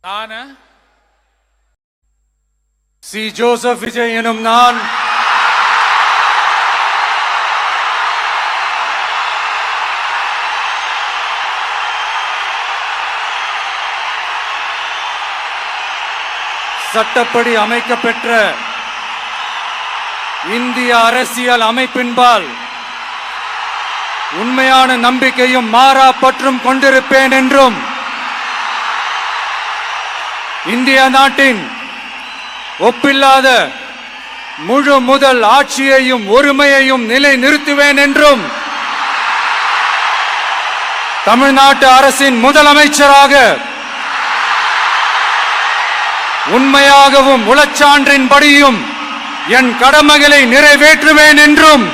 நான் C. Joseph Vijay எனும் நான் சட்டப்படி அமைக்கப்பெற்ற இந்திய அரசியல் அமைப்பின்பால் உண்மையான நம்பிக்கையும் மாறா பற்றும் கொண்டிருப்பேன் என்றும் இந்திய நாட்டின் ஒப்பில்லாத முழு முதல் ஆட்சியையும் ஒருமையையும் நிலை நிறுத்துவேன் என்றும் தமிழ்நாட்டு அரசின் முதலமைச்சராக உண்மையாகவும் உளச்சான்றின்படியும் என் கடமைகளை நிறைவேற்றுவேன் என்றும்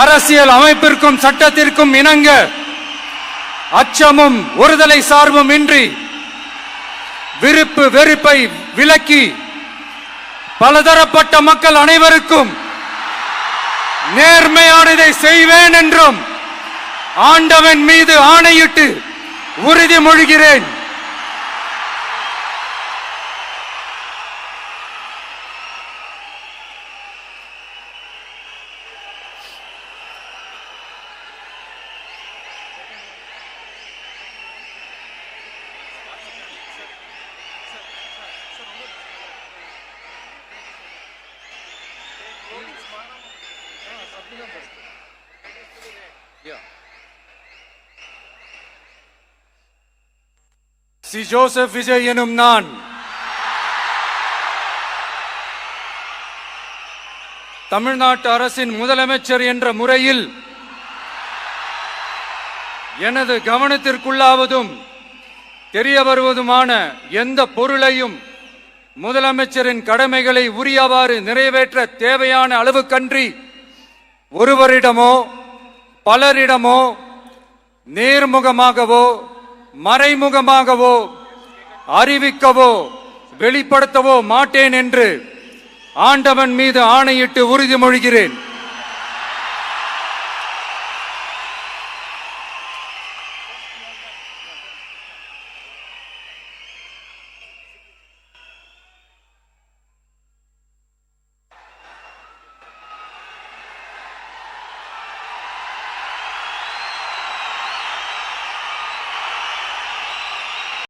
அரசியல் அமைப்பிற்கும் சட்டத்திற்கும் இணங்க அச்சமும் ஒருதலை சார்பும் இன்றி விருப்பு வெறுப்பை விலக்கி பலதரப்பட்ட மக்கள் அனைவருக்கும் நேர்மையானதை செய்வேன் என்றும் ஆண்டவன் மீது ஆணையிட்டு உறுதிமொழிகிறேன். சி. ஜோசப் விஜய் எனும் நான் தமிழ்நாட்டு அரசின் முதலமைச்சர் என்ற முறையில் எனது கவனத்திற்குள்ளாவதும் தெரிய வருவதுமான எந்த பொருளையும் முதலமைச்சரின் கடமைகளை உரியவாறு நிறைவேற்ற தேவையான அளவுக்கன்றி ஒருவரிடமோ பலரிடமோ நேர்முகமாகவோ மறைமுகமாகவோ அறிவிக்கவோ வெளிப்படுத்தவோ மாட்டேன் என்று ஆண்டவன் மீது ஆணையிட்டு உறுதிமொழிகிறேன்.